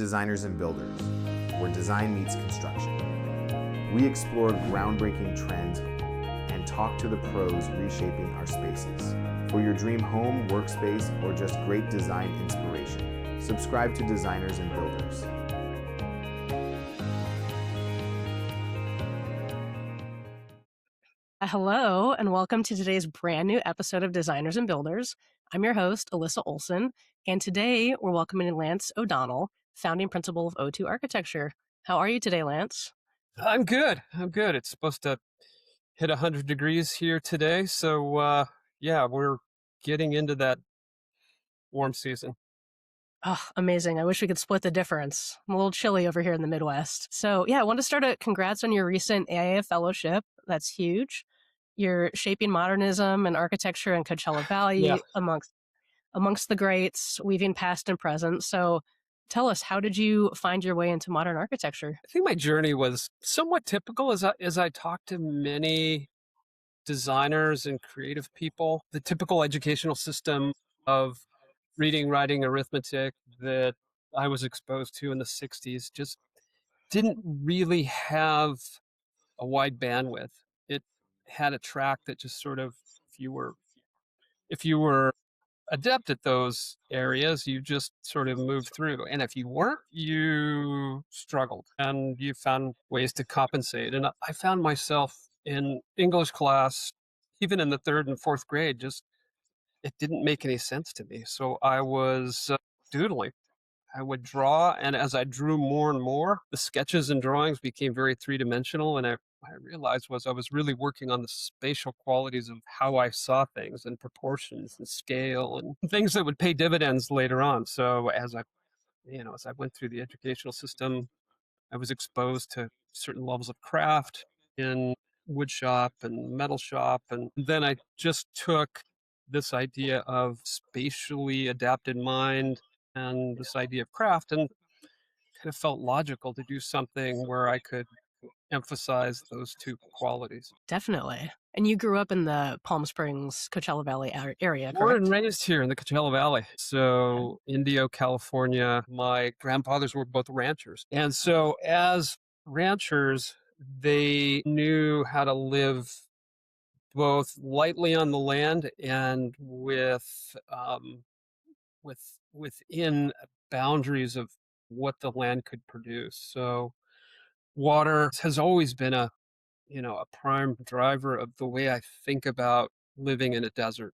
Designers and Builders, where design meets construction. We explore groundbreaking trends and talk to the pros reshaping our spaces. For your dream home, workspace, or just great design inspiration, subscribe to Designers and Builders. Hello, and welcome to today's brand new episode of Designers and Builders. I'm your host, Alyssa Olson, and today we're welcoming Lance O'Donnell, founding principal of O2 Architecture. How are you today, Lance? I'm good. It's supposed to hit 100 degrees here today. So, yeah, we're getting into that warm season. Oh, amazing. I wish we could split the difference. I'm a little chilly over here in the Midwest. So, yeah, I want to start a congrats on your recent AIA fellowship. That's huge. You're shaping modernism and architecture in Coachella Valley amongst the greats, weaving past and present. So tell us, how did you find your way into modern architecture? I think my journey was somewhat typical as I talked to many designers and creative people. The typical educational system of reading, writing, arithmetic that I was exposed to in the 60s just didn't really have a wide bandwidth. It had a track that just sort of, if you were adept at those areas, you just sort of moved through. And if you weren't, you struggled and you found ways to compensate. And I found myself in English class, even in the third and fourth grade, just it didn't make any sense to me. So I was doodling. I would draw, and as I drew more and more, the sketches and drawings became very three-dimensional, and I realized I was really working on the spatial qualities of how I saw things and proportions and scale and things that would pay dividends later on. So as I went through the educational system, I was exposed to certain levels of craft in wood shop and metal shop, and then I just took this idea of spatially adapted mind and this idea of craft and kind of felt logical to do something where I could emphasize those two qualities. Definitely. And you grew up in the Palm Springs, Coachella Valley area, Born correct? and raised here in the Coachella Valley. So Indio, California. My grandfathers were both ranchers. And so as ranchers, they knew how to live both lightly on the land and within boundaries of what the land could produce. So water has always been a prime driver of the way I think about living in a desert.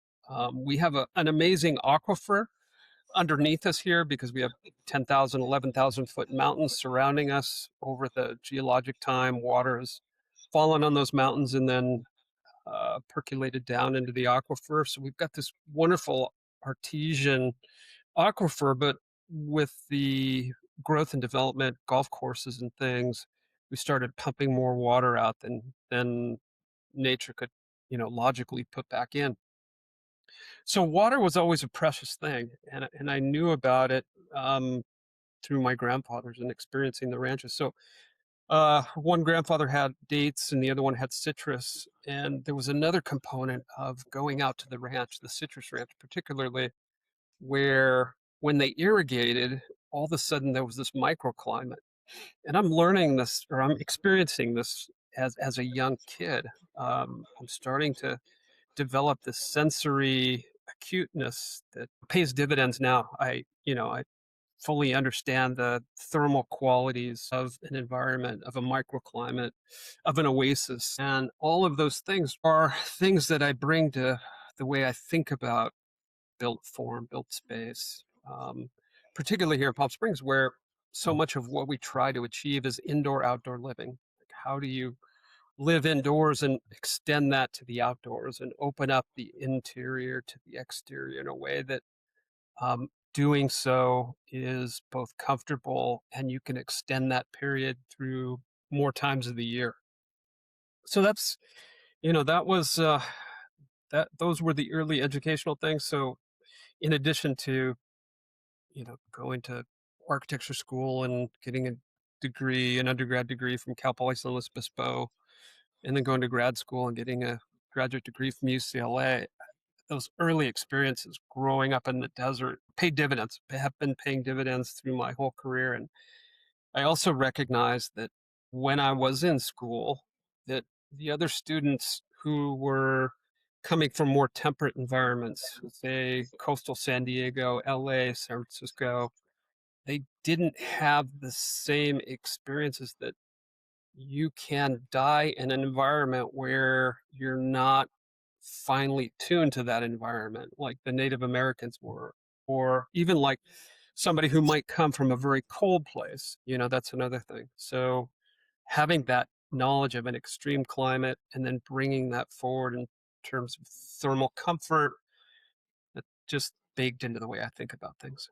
We have an amazing aquifer underneath us here because we have 10,000, 11,000 foot mountains surrounding us. Over the geologic time, water has fallen on those mountains and then percolated down into the aquifer. So we've got this wonderful artesian aquifer, but with the growth and development, golf courses and things, we started pumping more water out than nature could, logically put back in. So water was always a precious thing, and I knew about it through my grandfathers and experiencing the ranches. So one grandfather had dates and the other one had citrus, and there was another component of going out to the ranch, the citrus ranch particularly, where when they irrigated, all of a sudden there was this microclimate. And I'm learning this, or I'm experiencing this as a young kid. I'm starting to develop this sensory acuteness that pays dividends now. I fully understand the thermal qualities of an environment, of a microclimate, of an oasis. And all of those things are things that I bring to the way I think about built form, built space, particularly here in Palm Springs, where so much of what we try to achieve is indoor-outdoor living. Like, how do you live indoors and extend that to the outdoors and open up the interior to the exterior in a way that doing so is both comfortable and you can extend that period through more times of the year. So that's, that was, those were the early educational things. So in addition to, going to architecture school and getting an undergrad degree from Cal Poly San Luis Obispo, and then going to grad school and getting a graduate degree from UCLA, those early experiences growing up in the desert paid dividends, have been paying dividends through my whole career. And I also recognized that when I was in school, that the other students who were coming from more temperate environments, say coastal San Diego, LA, San Francisco, they didn't have the same experiences that you can die in an environment where you're not finely tuned to that environment, like the Native Americans were, or even like somebody who might come from a very cold place. That's another thing. So having that knowledge of an extreme climate and then bringing that forward in terms of thermal comfort, that just baked into the way I think about things.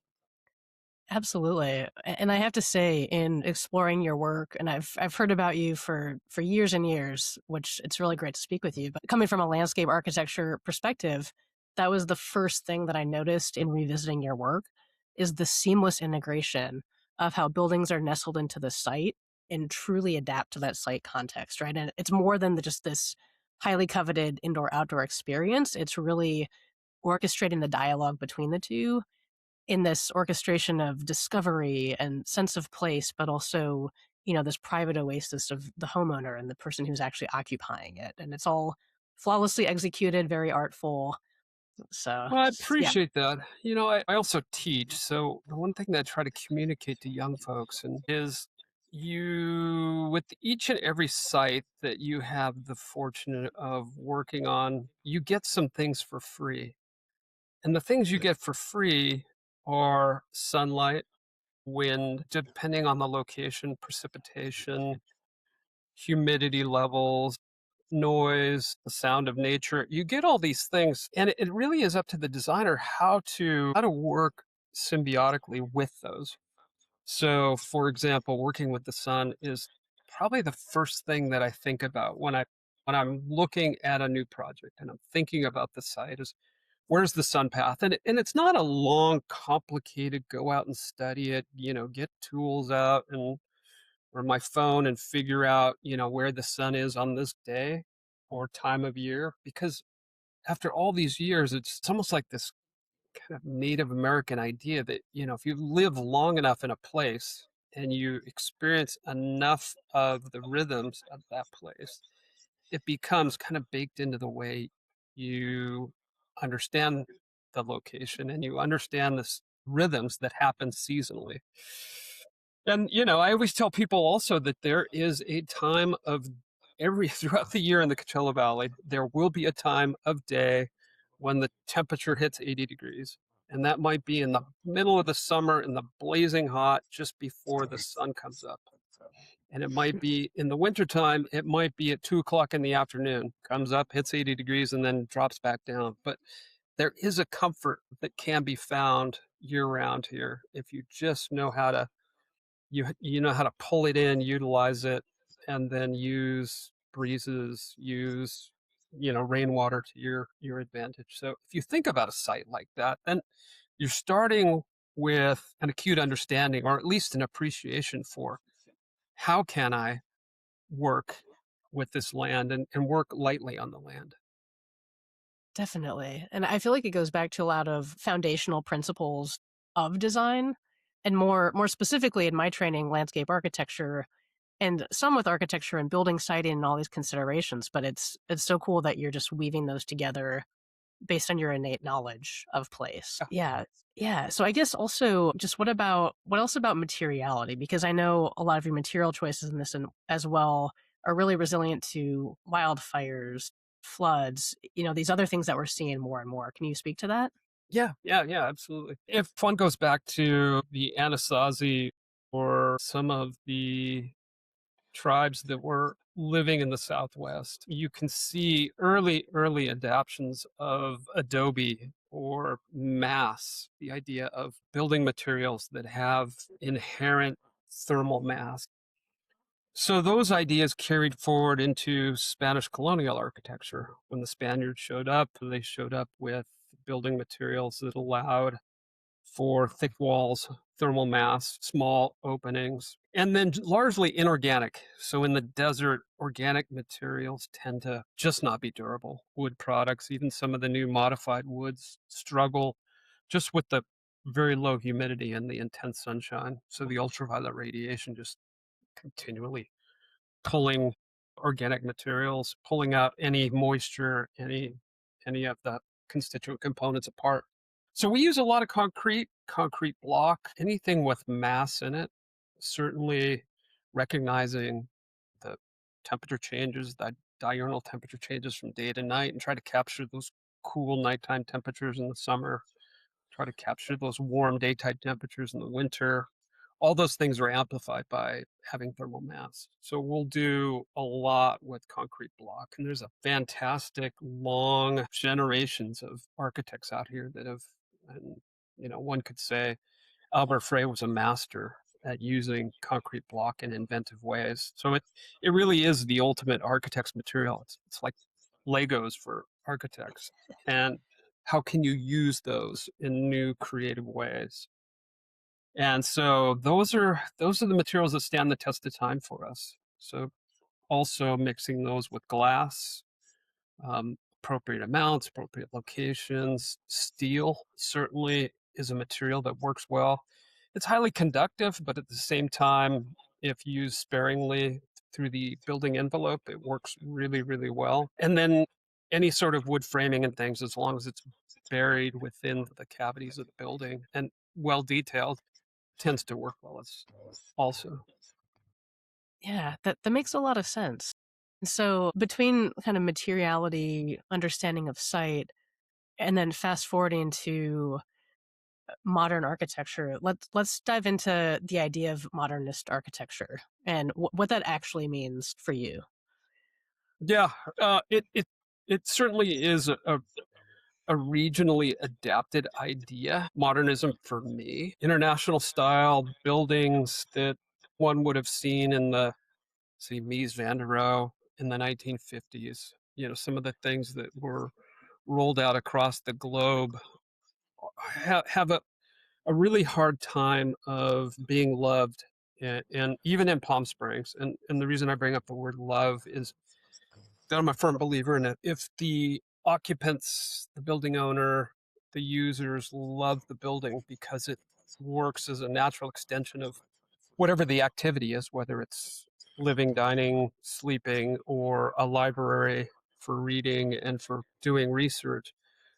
Absolutely. And I have to say, in exploring your work, and I've heard about you for years and years, which it's really great to speak with you. But coming from a landscape architecture perspective, that was the first thing that I noticed in revisiting your work is the seamless integration of how buildings are nestled into the site and truly adapt to that site context, right? And it's more than just this highly coveted indoor outdoor experience. It's really orchestrating the dialogue between the two in this orchestration of discovery and sense of place, but also, this private oasis of the homeowner and the person who's actually occupying it. And it's all flawlessly executed, very artful. So, Well, I yeah, appreciate that. I also teach. So the one thing that I try to communicate to young folks and is you with each and every site that you have the fortune of working on, you get some things for free. And the things you get for free are sunlight, wind, depending on the location, precipitation, humidity levels, noise, the sound of nature. You get all these things, and it really is up to the designer how to work symbiotically with those. So, for example, working with the sun is probably the first thing that I think about when I'm looking at a new project and I'm thinking about the site is where's the sun path? And it's not a long, complicated go out and study it, get tools out and or my phone and figure out, where the sun is on this day or time of year. Because after all these years, it's almost like this kind of Native American idea that, if you live long enough in a place and you experience enough of the rhythms of that place, it becomes kind of baked into the way you understand the location and you understand the rhythms that happen seasonally. And, I always tell people also that there is a time of every throughout the year in the Coachella Valley, there will be a time of day when the temperature hits 80 degrees. And that might be in the middle of the summer in the blazing hot just before the sun comes up. And it might be in the wintertime, it might be at 2 o'clock in the afternoon, comes up, hits 80 degrees, and then drops back down. But there is a comfort that can be found year round here if you just know how to you know how to pull it in, utilize it, and then use breezes, use rainwater to your advantage. So if you think about a site like that, then you're starting with an acute understanding or at least an appreciation for how can I work with this land and work lightly on the land. definitely. And I feel like it goes back to a lot of foundational principles of design and more specifically in my training, landscape architecture and some with architecture and building siting and all these considerations. But it's so cool that you're just weaving those together based on your innate knowledge of place. Yeah. Yeah. Yeah. So I guess also just what else about materiality? Because I know a lot of your material choices in this and as well are really resilient to wildfires, floods, these other things that we're seeing more and more. Can you speak to that? Yeah, absolutely. If one goes back to the Anasazi or some of the tribes that were living in the Southwest, you can see early adaptations of adobe or mass, the idea of building materials that have inherent thermal mass. So those ideas carried forward into Spanish colonial architecture. When the Spaniards showed up, they showed up with building materials that allowed for thick walls, thermal mass, small openings, and then largely inorganic. So in the desert, organic materials tend to just not be durable. Wood products, even some of the new modified woods, struggle just with the very low humidity and the intense sunshine. So the ultraviolet radiation just continually pulling organic materials, pulling out any moisture, any of the constituent components apart. So we use a lot of concrete block, anything with mass in it, certainly recognizing the temperature changes, the diurnal temperature changes from day to night, and try to capture those cool nighttime temperatures in the summer, try to capture those warm daytime temperatures in the winter. All those things are amplified by having thermal mass. So we'll do a lot with concrete block. And there's a fantastic long generations of architects out here that have, and one could say Albert Frey was a master at using concrete block in inventive ways. So it really is the ultimate architect's material. It's like Legos for architects. And how can you use those in new creative ways? And so those are the materials that stand the test of time for us. So also mixing those with glass, appropriate amounts, appropriate locations. Steel certainly is a material that works well. It's highly conductive, but at the same time, if used sparingly through the building envelope, it works really, really well. And then any sort of wood framing and things, as long as it's buried within the cavities of the building and well detailed, tends to work well as also. Yeah, that makes a lot of sense. So between kind of materiality, understanding of site, and then fast forwarding to modern architecture, let's dive into the idea of modernist architecture and what that actually means for you. Yeah, it certainly is a regionally adapted idea. Modernism for me, international style buildings that one would have seen in the, say, Mies van der Rohe in the 1950s. Some of the things that were rolled out across the globe have a really hard time of being loved, and even in Palm Springs. And the reason I bring up the word love is that I'm a firm believer in it. If the occupants, the building owner, the users love the building because it works as a natural extension of whatever the activity is, whether it's living, dining, sleeping, or a library for reading and for doing research,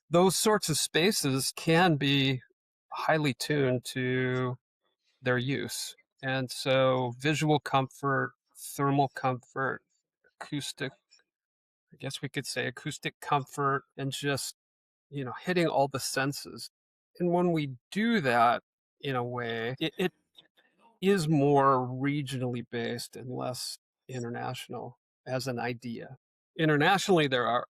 those sorts of spaces can be highly tuned to their use. And so visual comfort, thermal comfort, acoustic, I guess we could say acoustic comfort, and just, hitting all the senses. And when we do that in a way, it is more regionally based and less international as an idea. Internationally, there are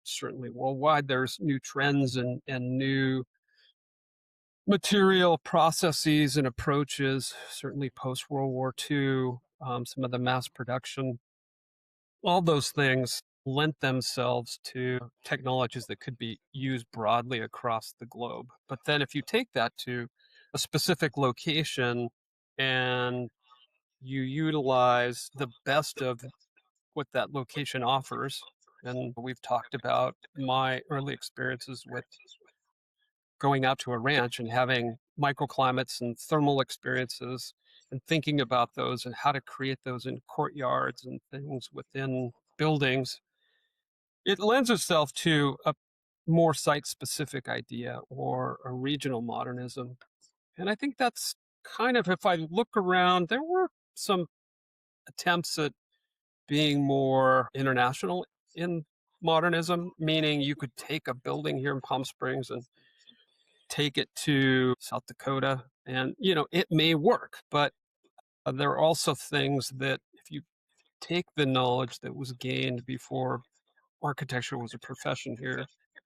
certainly worldwide, there's new trends and new material processes and approaches, certainly post World War II, some of the mass production, all those things lent themselves to technologies that could be used broadly across the globe. But then if you take that to a specific location and you utilize the best of what that location offers, and we've talked about my early experiences with going out to a ranch and having microclimates and thermal experiences and thinking about those and how to create those in courtyards and things within buildings, it lends itself to a more site-specific idea or a regional modernism. And I think that's kind of, if I look around, there were some attempts at being more international in modernism, meaning you could take a building here in Palm Springs and take it to South Dakota, and it may work, but there are also things that if you take the knowledge that was gained before architecture was a profession here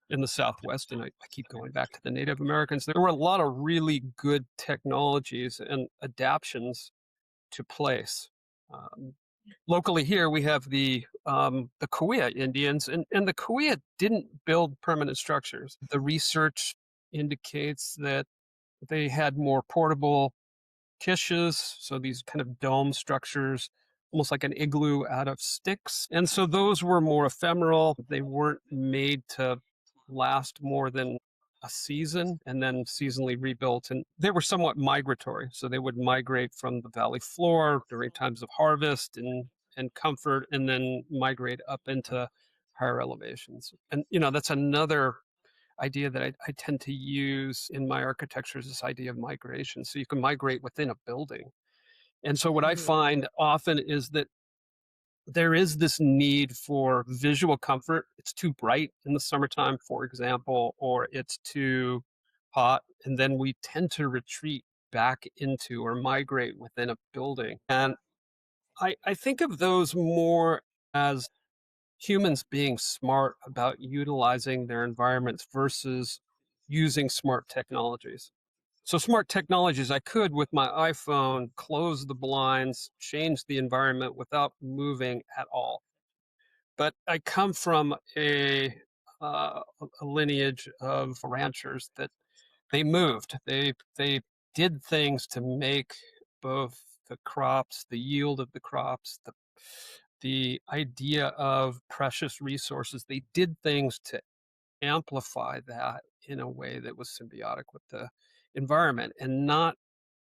in the Southwest, and I keep going back to the Native Americans, there were a lot of really good technologies and adaptions to place. Locally here, we have the Cahuilla Indians, and the Cahuilla didn't build permanent structures. The research indicates that They had more portable quiches, so these kind of dome structures, almost like an igloo out of sticks. And so those were more ephemeral. They weren't made to last more than a season and then seasonally rebuilt. And they were somewhat migratory. So they would migrate from the valley floor during times of harvest and comfort, and then migrate up into higher elevations. And, that's another idea that I tend to use in my architecture is this idea of migration. So you can migrate within a building. And so what I Mm. find often is that there is this need for visual comfort. It's too bright in the summertime, for example, or it's too hot. And then we tend to retreat back into or migrate within a building. And I think of those more as humans being smart about utilizing their environments versus using smart technologies. So, smart technologies, I could with my iPhone close the blinds, change the environment without moving at all. But I come from a lineage of ranchers that they moved. They did things to make both the crops, the yield of the crops, the idea of precious resources. They did things to amplify that in a way that was symbiotic with the environment and not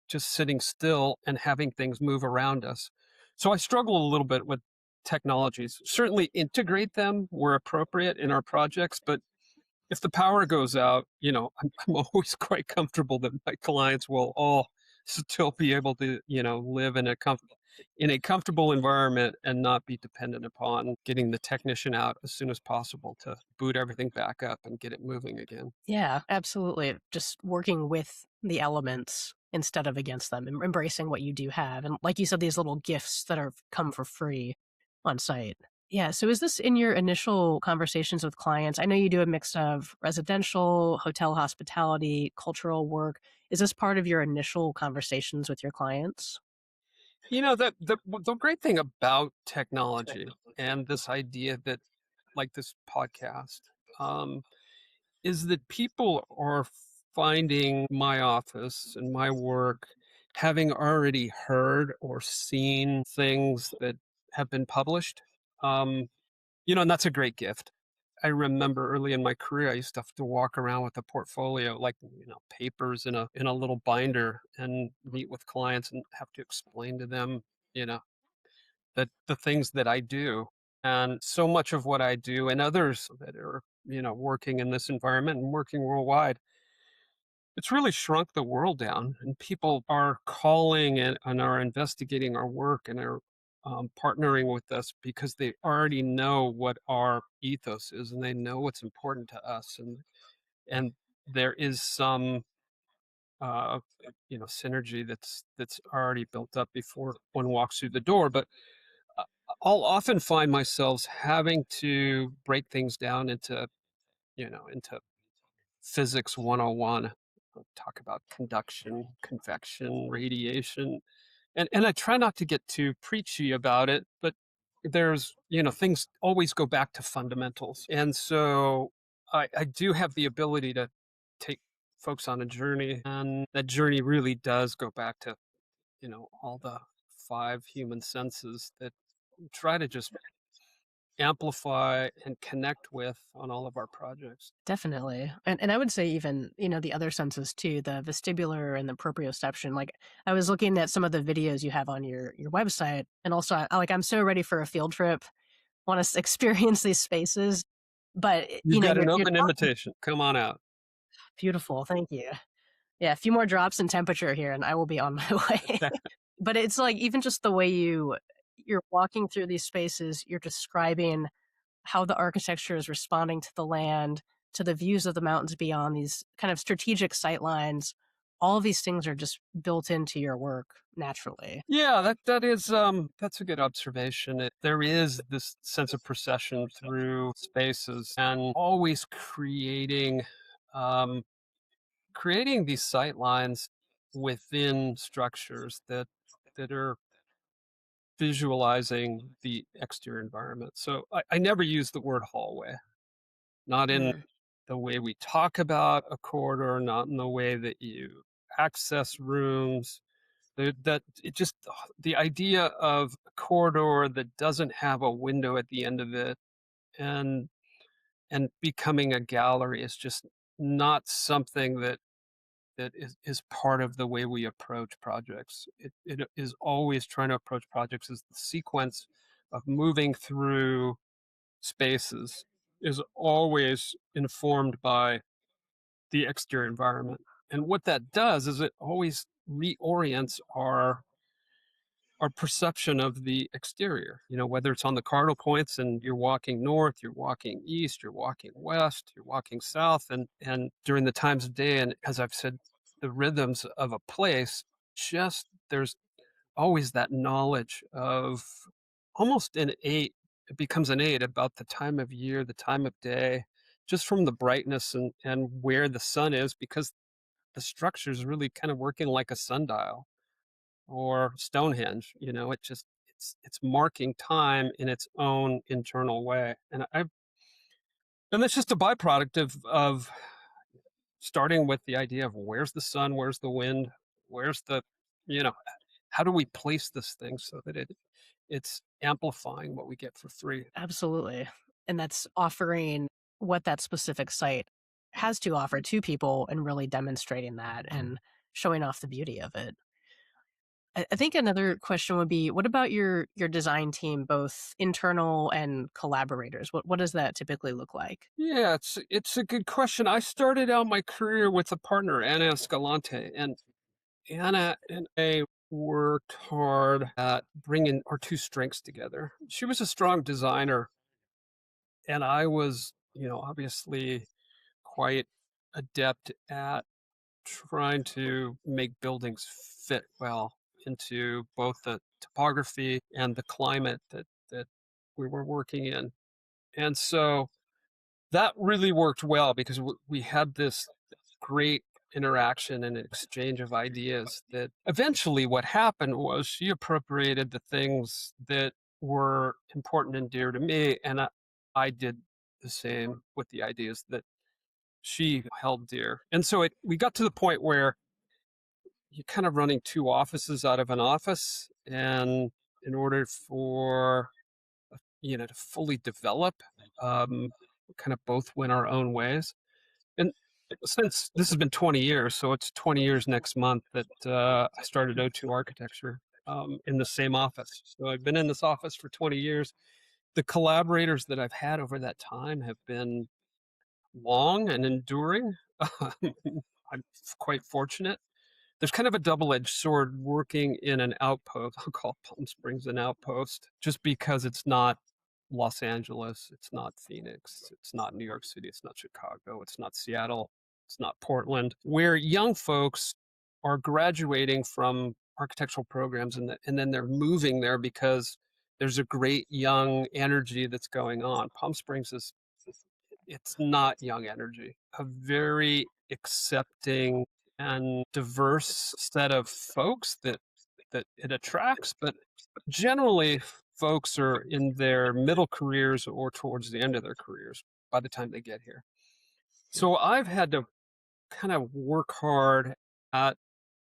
just sitting still and having things move around us. So I struggle a little bit with technologies. Certainly integrate them where appropriate in our projects, but if the power goes out, I'm always quite comfortable that my clients will all still be able to, live in a comfortable environment and not be dependent upon getting the technician out as soon as possible to boot everything back up and get it moving again. Yeah, absolutely. Just working with the elements instead of against them, embracing what you do have. And like you said, these little gifts that are come for free on site. Yeah. So is this in your initial conversations with clients? I know you do a mix of residential, hotel hospitality, cultural work. Is this part of your initial conversations with your clients? The great thing about technology and this idea that, like this podcast, um, is that people are finding my office and my work having already heard or seen things that have been published. Um, and that's a great gift. I remember early in my career, I used to have to walk around with a portfolio, like, papers in a little binder and meet with clients and have to explain to them, you know, that the things that I do. And so much of what I do and others that are, working in this environment and working worldwide, it's really shrunk the world down. And people are calling and are investigating our work and are partnering with us because they already know what our ethos is and they know what's important to us. And there is some uh, synergy that's already built up before one walks through the door. But uh, I'll often find myself having to break things down into physics 101. Talk about conduction, convection, radiation. And I try not to get too preachy about it, but there's, things always go back to fundamentals. And so I do have the ability to take folks on a journey. And that journey really does go back to, all the five human senses that try to just amplify and connect with on all of our projects. Definitely. And I would say even, the other senses too, the vestibular and the proprioception. Like I was looking at some of the videos you have on your website and also I'm so ready for a field trip. Want to experience these spaces, but You've got you're an you're open talking invitation. Come on out. beautiful. Thank you. Yeah, a few more drops in temperature here and I will be on my way. But it's like even just the way you're walking through these spaces, you're describing how the architecture is responding to the land, to the views of the mountains beyond these kind of strategic sight lines. All of these things are just built into your work naturally. Yeah, that's a good observation. There is this sense of procession through spaces and always um, creating these sight lines within structures that are visualizing the exterior environment. So I never use the word hallway, not in Mm, the way we talk about a corridor, not in the way that you access rooms. That it just the idea of a corridor that doesn't have a window at the end of it, and becoming a gallery is just not something that is part of the way we approach projects. It is always trying to approach projects as the sequence of moving through spaces is always informed by the exterior environment. And what that does is it always reorients our perception of the exterior, whether it's on the cardinal points and you're walking north, you're walking east, you're walking west, you're walking south, and during the times of day, and as I've said, the rhythms of a place, just there's always that knowledge of almost innate, it becomes innate about the time of year, the time of day, just from the brightness and where the sun is, because the structure is really kind of working like a sundial or Stonehenge. It's marking time in its own internal way. And that's just a byproduct of starting with the idea of where's the sun, where's the wind, where's the, you know, how do we place this thing so that it's amplifying what we get for free. Absolutely. And that's offering what that specific site has to offer to people and really demonstrating that and showing off the beauty of it. I think another question would be, what about your design team, both internal and collaborators? What does that typically look like? Yeah, it's a good question. I started out my career with a partner, Anna Escalante, and Anna and I worked hard at bringing our two strengths together. She was a strong designer, and I was, obviously quite adept at trying to make buildings fit well into both the topography and the climate that we were working in. And so that really worked well because we had this great interaction and exchange of ideas that eventually what happened was she appropriated the things that were important and dear to me, and I did the same with the ideas that she held dear. And so we got to the point where you're kind of running two offices out of an office, and in order for to fully develop, we kind of both went our own ways. And since this has been 20 years, so it's 20 years next month that I started O2 Architecture in the same office. So I've been in this office for 20 years. The collaborators that I've had over that time have been long and enduring. I'm quite fortunate. There's kind of a double-edged sword working in an outpost. I'll call Palm Springs an outpost just because it's not Los Angeles, it's not Phoenix, it's not New York City, it's not Chicago, it's not Seattle, it's not Portland, where young folks are graduating from architectural programs, and then they're moving there because there's a great young energy that's going on. Palm Springs it's not young energy. A very accepting and diverse set of folks that it attracts, but generally folks are in their middle careers or towards the end of their careers by the time they get here. So I've had to kind of work hard at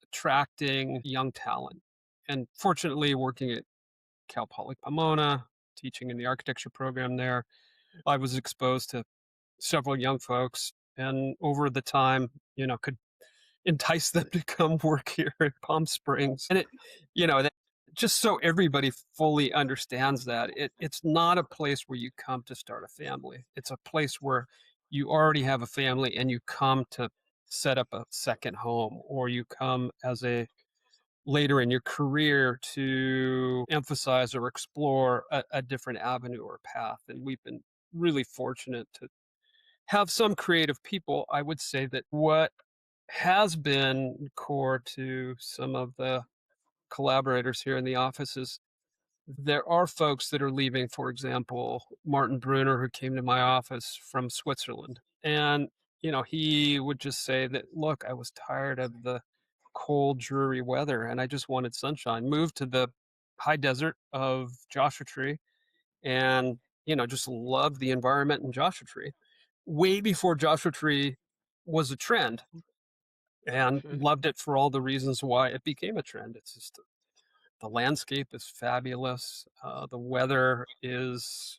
attracting young talent. And fortunately, working at Cal Poly Pomona, teaching in the architecture program there, I was exposed to several young folks, and over the time, could entice them to come work here in Palm Springs. And that, just so everybody fully understands that it's not a place where you come to start a family. It's a place where you already have a family and you come to set up a second home, or you come as a later in your career to emphasize or explore a different avenue or path. And we've been really fortunate to have some creative people. I would say that what has been core to some of the collaborators here in the office is there are folks that are leaving. For example, Martin Brunner, who came to my office from Switzerland. And, he would just say that, look, I was tired of the cold, dreary weather and I just wanted sunshine. Moved to the high desert of Joshua Tree and, just loved the environment in Joshua Tree way before Joshua Tree was a trend. and Mhm. loved it for all the reasons why it became a trend. It's just the landscape is fabulous. The weather is,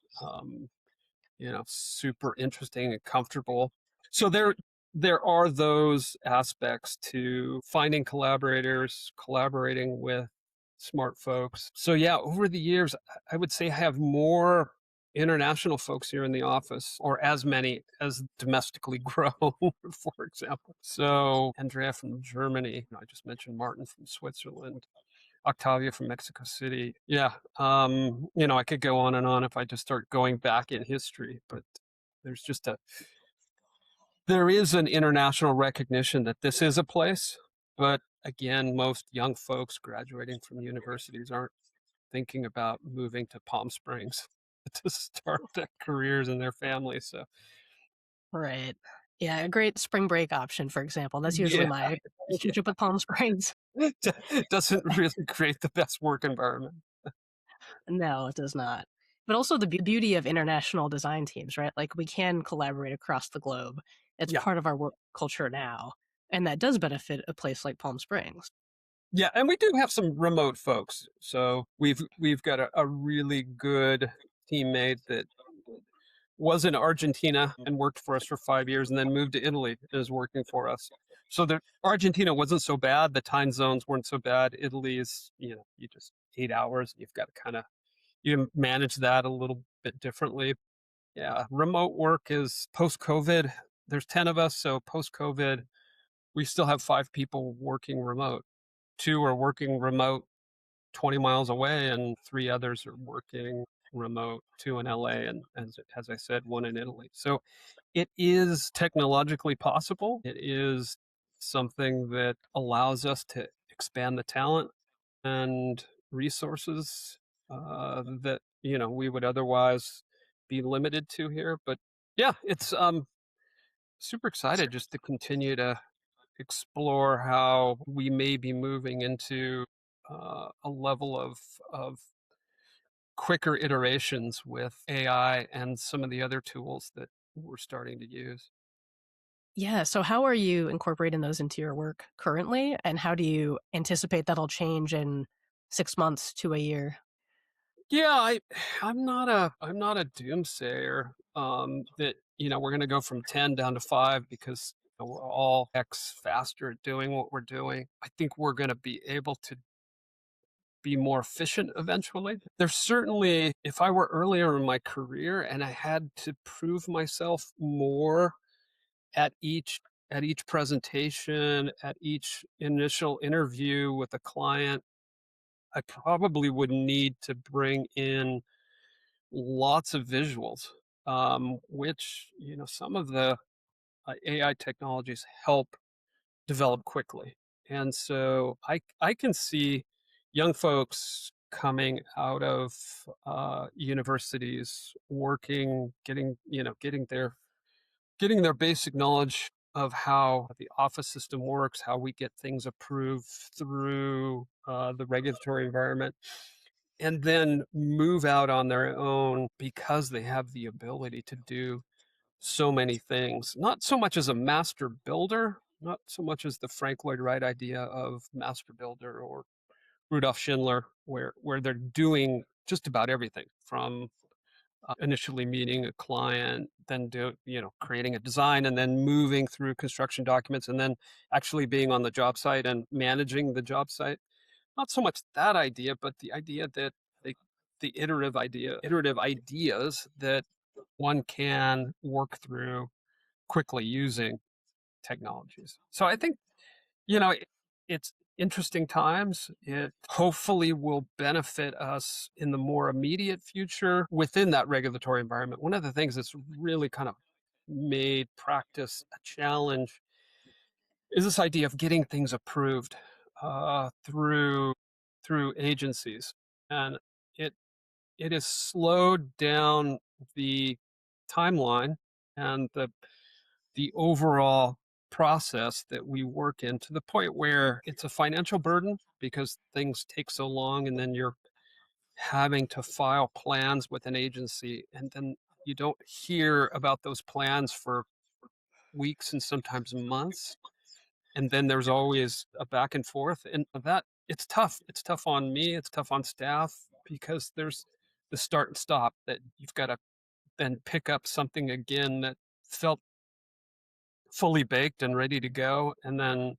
super interesting and comfortable. So there are those aspects to finding collaborators, collaborating with smart folks. So yeah, over the years, I would say I have more international folks here in the office, or as many as domestically grow, for example. So Andrea from Germany, I just mentioned Martin from Switzerland, Octavia from Mexico City. Yeah. I could go on and on if I just start going back in history, but there's just there is an international recognition that this is a place. But again, most young folks graduating from universities aren't thinking about moving to Palm Springs to start their careers and their families. So Right. Yeah, a great spring break option, for example. That's usually yeah, my relationship with Palm Springs. it doesn't really create the best work environment. No, it does not. But also the beauty of international design teams, right? Like we can collaborate across the globe. It's Yeah. part of our work culture now. And that does benefit a place like Palm Springs. Yeah, and we do have some remote folks. So we've got a really good teammate that was in Argentina and worked for us for 5 years, and then moved to Italy and is working for us. So the Argentina wasn't so bad. The time zones weren't so bad. Italy is, you just 8 hours. You've got to kind of you manage that a little bit differently. Yeah, remote work is post COVID. There's 10 of us, so post COVID, we still have 5 people working remote. 2 are working remote 20 miles away, and 3 others are working remote, 2 in LA, and as I said, 1 in Italy. So it is technologically possible. It is something that allows us to expand the talent and resources that we would otherwise be limited to here. But yeah, it's super excited just to continue to explore how we may be moving into a level of quicker iterations with AI and some of the other tools that we're starting to use. Yeah. So, how are you incorporating those into your work currently? And how do you anticipate that'll change in 6 months to a year? Yeah, I'm not a doomsayer. That we're going to go from 10 down to 5 because we're all X faster at doing what we're doing. I think we're going to be able to be more efficient eventually. There's certainly, if I were earlier in my career and I had to prove myself more at each presentation, at each initial interview with a client, I probably would need to bring in lots of visuals, which some of the AI technologies help develop quickly. And so I can see young folks coming out of universities, working, getting their basic knowledge of how the office system works, how we get things approved through the regulatory environment, and then move out on their own because they have the ability to do so many things. Not so much as a master builder, not so much as the Frank Lloyd Wright idea of master builder or Rudolf Schindler, where they're doing just about everything from initially meeting a client, then creating a design, and then moving through construction documents, and then actually being on the job site and managing the job site. Not so much that idea, but the idea that the, the iterative ideas that one can work through quickly using technologies. So I think, it's interesting times. It hopefully will benefit us in the more immediate future within that regulatory environment. One of the things that's really kind of made practice a challenge is this idea of getting things approved through agencies, and it it has slowed down the timeline and the overall process that we work in, to the point where it's a financial burden because things take so long, and then you're having to file plans with an agency, and then you don't hear about those plans for weeks and sometimes months. And then there's always a back and forth. And that it's tough. It's tough on me. It's tough on staff because there's the start and stop that you've got to then pick up something again that felt fully baked and ready to go. And then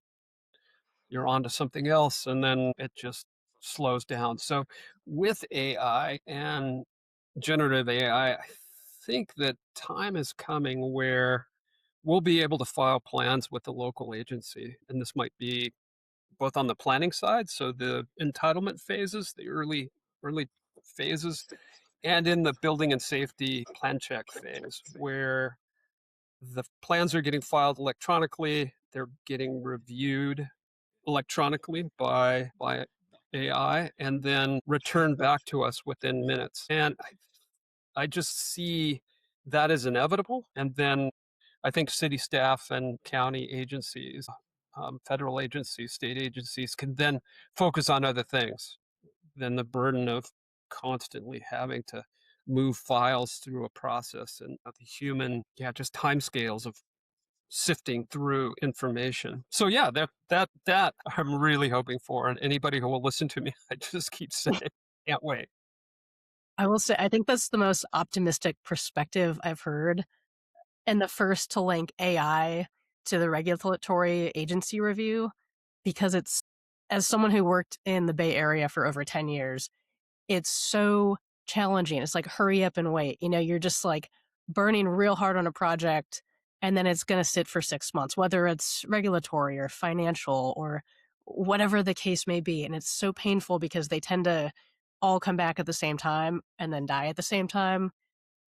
you're on to something else. And then it just slows down. So with AI and generative AI, I think that time is coming where we'll be able to file plans with the local agency. And this might be both on the planning side, so the entitlement phases, the early phases, and in the building and safety plan check phase, where the plans are getting filed electronically, they're getting reviewed electronically by AI, and then returned back to us within minutes. And I just see that as inevitable. And then I think city staff and county agencies, federal agencies, state agencies can then focus on other things than the burden of constantly having to move files through a process and the human, just timescales of sifting through information. So yeah, that I'm really hoping for, and anybody who will listen to me, I just keep saying, can't wait. I will say, I think that's the most optimistic perspective I've heard, and the first to link AI to the regulatory agency review, because it's, as someone who worked in the Bay Area for over 10 years, it's so challenging. It's like, hurry up and wait. You're just like burning real hard on a project, and then it's going to sit for 6 months, whether it's regulatory or financial or whatever the case may be. And it's so painful because they tend to all come back at the same time and then die at the same time.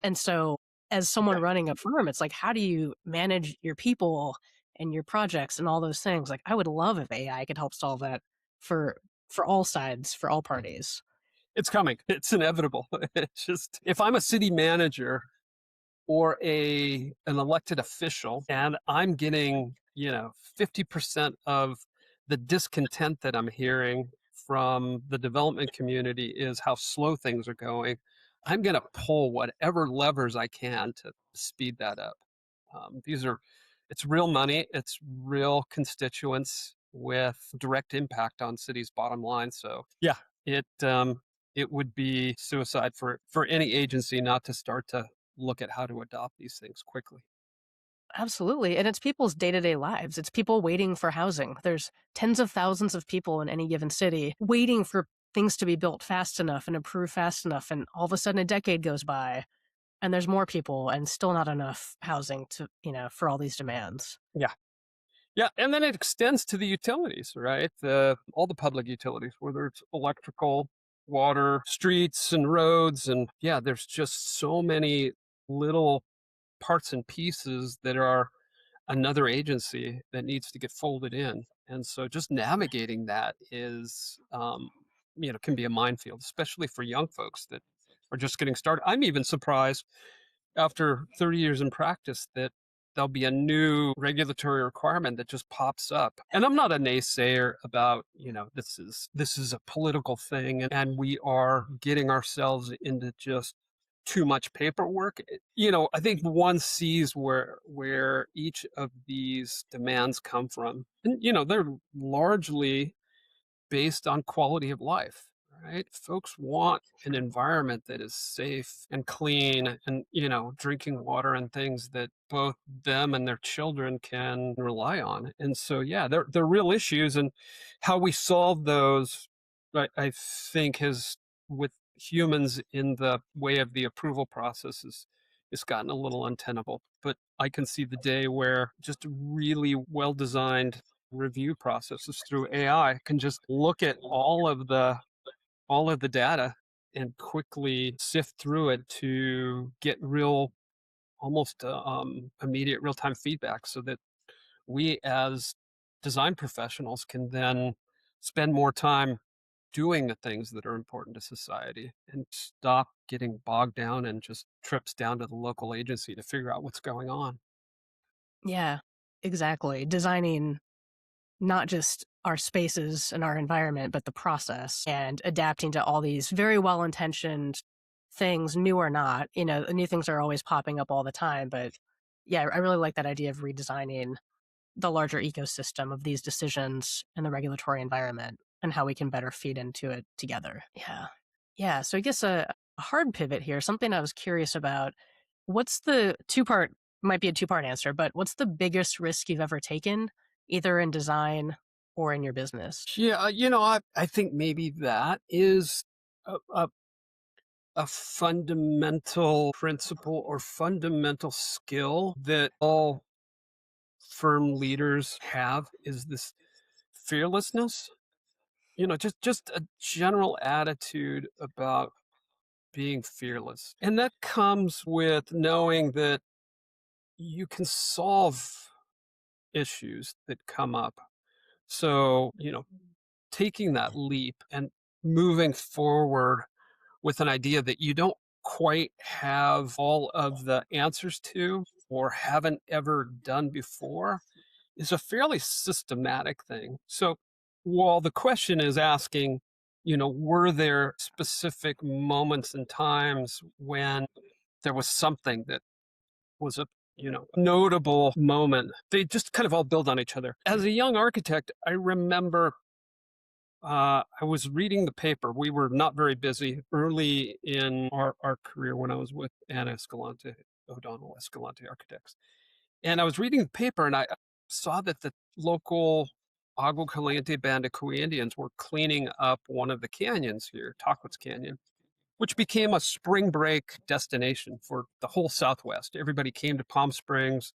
And so, as someone running a firm, it's like, how do you manage your people and your projects and all those things? Like, I would love if AI could help solve that for all sides, for all parties. It's coming. It's inevitable. It's just, if I'm a city manager or an elected official and I'm getting 50% of the discontent that I'm hearing from the development community is how slow things are going, I'm going to pull whatever levers I can to speed that up. It's real money, it's real constituents with direct impact on cities' bottom line. So yeah, it would be suicide for any agency not to start to look at how to adopt these things quickly. Absolutely. And it's people's day to day lives. It's people waiting for housing. There's tens of thousands of people in any given city waiting for things to be built fast enough and approved fast enough. And all of a sudden, a decade goes by and there's more people and still not enough housing to, for all these demands. Yeah. Yeah, and then it extends to the utilities, right? All the public utilities, whether it's electrical, water, streets, and roads, and yeah, there's just so many little parts and pieces that are another agency that needs to get folded in, and so just navigating that is, can be a minefield, especially for young folks that are just getting started. I'm even surprised after 30 years in practice that there'll be a new regulatory requirement that just pops up. And I'm not a naysayer about, this is a political thing and we are getting ourselves into just too much paperwork. I think one sees where each of these demands come from. And they're largely based on quality of life, right? Folks want an environment that is safe and clean and, drinking water and things that both them and their children can rely on. And so, yeah, they're real issues. And how we solve those, I think, has, with humans in the way of the approval process, it's gotten a little untenable. But I can see the day where just really well-designed review processes through AI can just look at all of the data and quickly sift through it to get real, almost immediate real-time feedback, so that we as design professionals can then spend more time doing the things that are important to society and stop getting bogged down and just trips down to the local agency to figure out what's going on. Yeah, exactly. Designing not just our spaces and our environment, but the process, and adapting to all these very well intentioned things, new or not. New things are always popping up all the time. But yeah, I really like that idea of redesigning the larger ecosystem of these decisions and the regulatory environment and how we can better feed into it together. Yeah. Yeah. So I guess a hard pivot here, something I was curious about. What's the might be a two-part answer, but what's the biggest risk you've ever taken, either in design or in your business? Yeah, I think maybe that is a, a, a fundamental principle or fundamental skill that all firm leaders have is this fearlessness. Just a general attitude about being fearless. And that comes with knowing that you can solve issues that come up. So, taking that leap and moving forward with an idea that you don't quite have all of the answers to or haven't ever done before is a fairly systematic thing. So while the question is asking, were there specific moments and times when there was something that was a notable moment, they just kind of all build on each other. As a young architect, I remember I was reading the paper. We were not very busy early in our career when I was with Anna Escalante, O'Donnell Escalante Architects. And I was reading the paper and I saw that the local Agua Caliente band of Cahuilla Indians were cleaning up one of the canyons here, Taquitz Canyon, which became a spring break destination for the whole Southwest. Everybody came to Palm Springs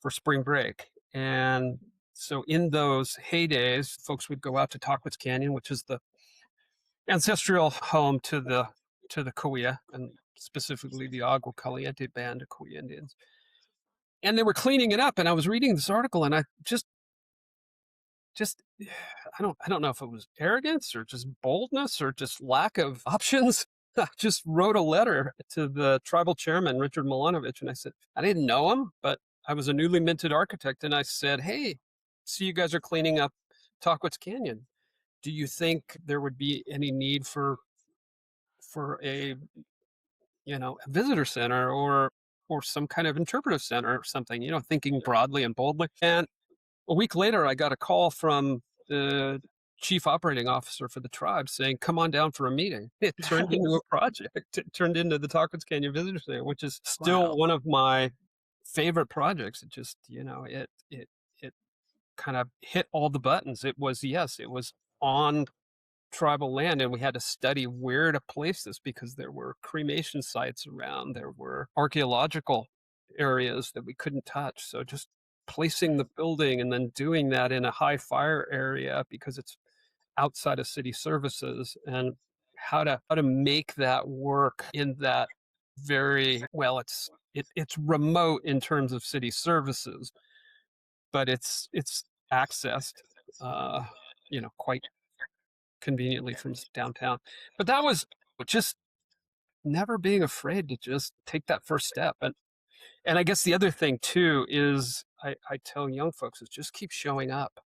for spring break. And so in those heydays, folks would go out to Taquitz Canyon, which is the ancestral home to the Cahuilla, and specifically the Agua Caliente band of Cahuilla Indians. And they were cleaning it up. And I was reading this article and I just I don't know if it was arrogance or just boldness or just lack of options. I just wrote a letter to the tribal chairman, Richard Milanovic, and I said, I didn't know him, but I was a newly minted architect. And I said, hey, see, you guys are cleaning up Taquitz Canyon. Do you think there would be any need for a, a visitor center or some kind of interpretive center or something, thinking broadly and boldly? And a week later, I got a call from the chief operating officer for the tribe saying, come on down for a meeting. It turned into a project. It turned into the Taquitz Canyon Visitor Center, which is still Wow. one of my favorite projects. It just, it kind of hit all the buttons. It was on tribal land, and we had to study where to place this because there were cremation sites around. There were archaeological areas that we couldn't touch. So just placing the building and then doing that in a high fire area because it's outside of city services, and how to make that work in that very well, it's remote in terms of city services, but it's accessed quite conveniently from downtown. But that was just never being afraid to just take that first step. And I guess the other thing too is I tell young folks is just keep showing up.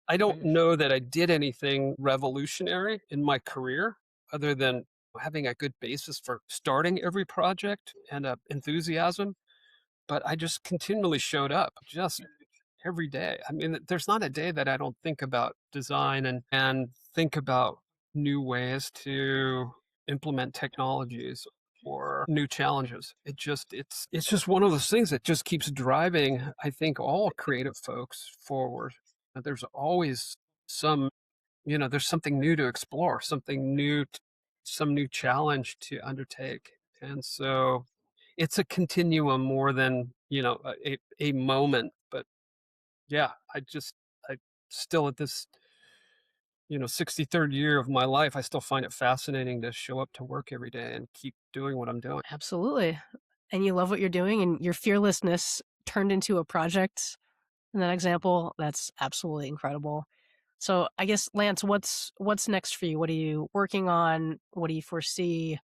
I don't know that I did anything revolutionary in my career other than having a good basis for starting every project and enthusiasm, but I just continually showed up just every day. I mean, there's not a day that I don't think about design and think about new ways to implement technologies or new challenges. It's just one of those things that just keeps driving, I think, all creative folks forward. There's always some, there's something new to explore, something new, some new challenge to undertake. And so it's a continuum more than, a moment. But yeah, I still at this, 63rd year of my life, I still find it fascinating to show up to work every day and keep doing what I'm doing. Absolutely. And you love what you're doing, and your fearlessness turned into a project in that example. That's absolutely incredible. So I guess, Lance, what's next for you? What are you working on? What do you foresee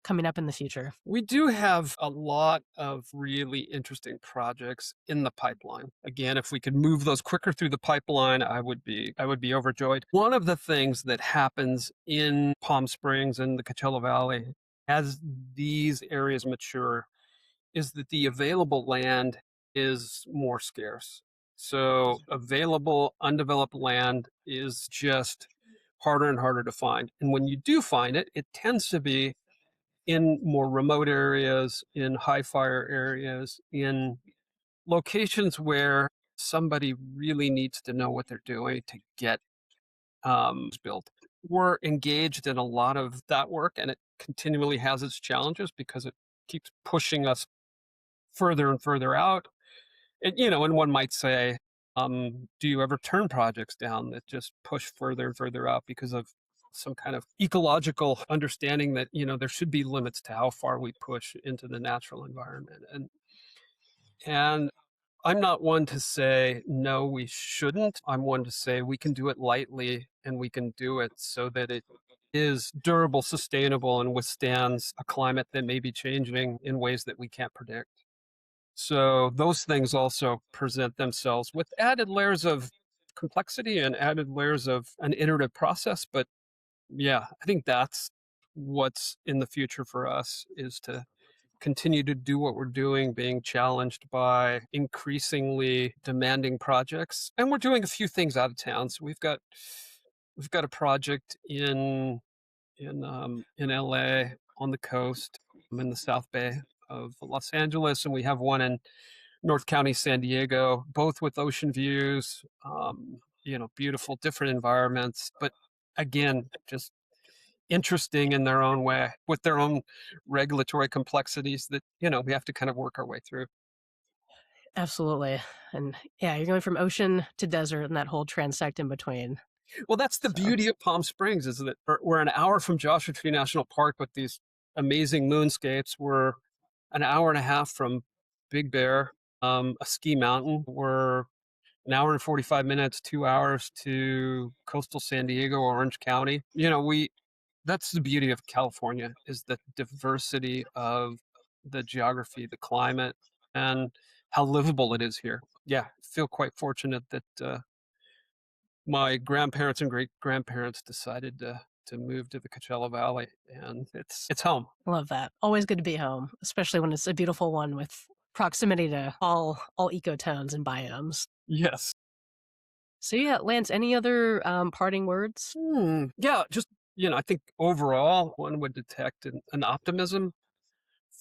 coming up in the future? We do have a lot of really interesting projects in the pipeline. Again, if we could move those quicker through the pipeline, I would be overjoyed. One of the things that happens in Palm Springs and the Coachella Valley as these areas mature is that the available land is more scarce. So available undeveloped land is just harder and harder to find. And when you do find it, it tends to be in more remote areas, in high fire areas, in locations where somebody really needs to know what they're doing to get built. We're engaged in a lot of that work, and it continually has its challenges because it keeps pushing us further and further out. And, and one might say, do you ever turn projects down that just push further and further out because of some kind of ecological understanding that, there should be limits to how far we push into the natural environment. And I'm not one to say, no, we shouldn't. I'm one to say we can do it lightly and we can do it so that it is durable, sustainable, and withstands a climate that may be changing in ways that we can't predict. So those things also present themselves with added layers of complexity and added layers of an iterative process. But yeah, I think that's what's in the future for us, is to continue to do what we're doing, being challenged by increasingly demanding projects. And we're doing a few things out of town. So we've got a project in LA on the coast. I'm in the South Bay of Los Angeles, and we have one in North County, San Diego, both with ocean views, beautiful, different environments, but again, just interesting in their own way with their own regulatory complexities that, we have to kind of work our way through. Absolutely. And yeah, you're going from ocean to desert and that whole transect in between. Well, that's the So beauty of Palm Springs, is that we're an hour from Joshua Tree National Park with these amazing moonscapes. We're an hour and a half from Big Bear, a ski mountain. We're an hour and 45 minutes, 2 hours to coastal San Diego, Orange County. That's the beauty of California, is the diversity of the geography, the climate, and how livable it is here. Yeah, I feel quite fortunate that my grandparents and great grandparents decided to move to the Coachella Valley, and it's home. love that. Always good to be home, especially when it's a beautiful one with proximity to all ecotones and biomes. Yes. So yeah, Lance, any other parting words? Yeah, just I think overall one would detect an optimism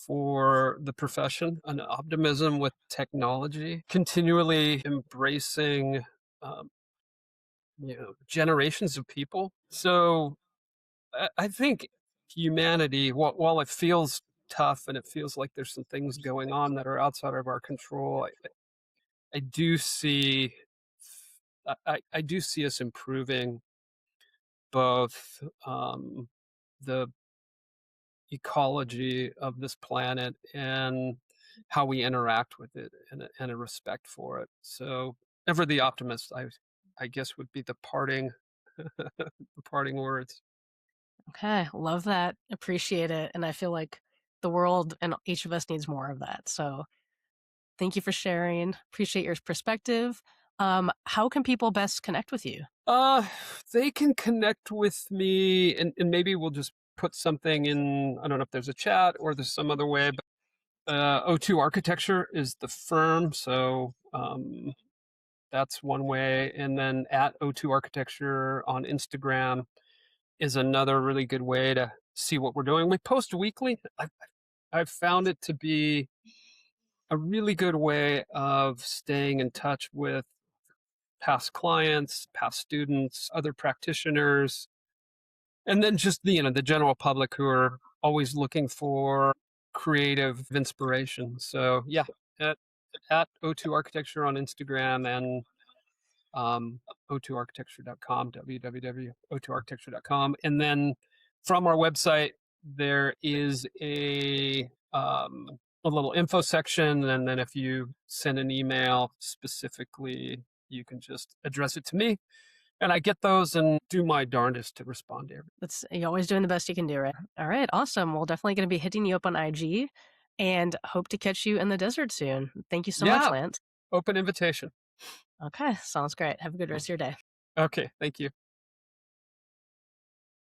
for the profession, an optimism with technology, continually embracing um, generations of people. So I think humanity, while it feels tough and it feels like there's some things going on that are outside of our control, I do see I do see us improving both the ecology of this planet and how we interact with it, and a respect for it. So ever the optimist, I guess, would be the parting the parting words. Okay, love that. Appreciate it. And I feel like the world and each of us needs more of that. So thank you for sharing. Appreciate your perspective. How can people best connect with you? Uh they can connect with me, and maybe we'll just put something in. I don't know if there's a chat or there's some other way, but O2 Architecture is the firm. So that's one way. And then at O2 Architecture on Instagram is another really good way to see what we're doing. We post weekly. I've found it to be a really good way of staying in touch with past clients, past students, other practitioners, and then just the general public who are always looking for creative inspiration. So yeah, at, at O2 Architecture on Instagram, and o2architecture.com, www.o2architecture.com. And then from our website, there is a little info section. And then if you send an email specifically, you can just address it to me. And I get those and do my darndest to respond to everything. That's You're always doing the best you can do, right? All right, awesome. We're definitely going to be hitting you up on IG and hope to catch you in the desert soon. Thank you so much, Yeah, Lance. open invitation. Okay, sounds great. Have a good rest of your day. Okay, thank you.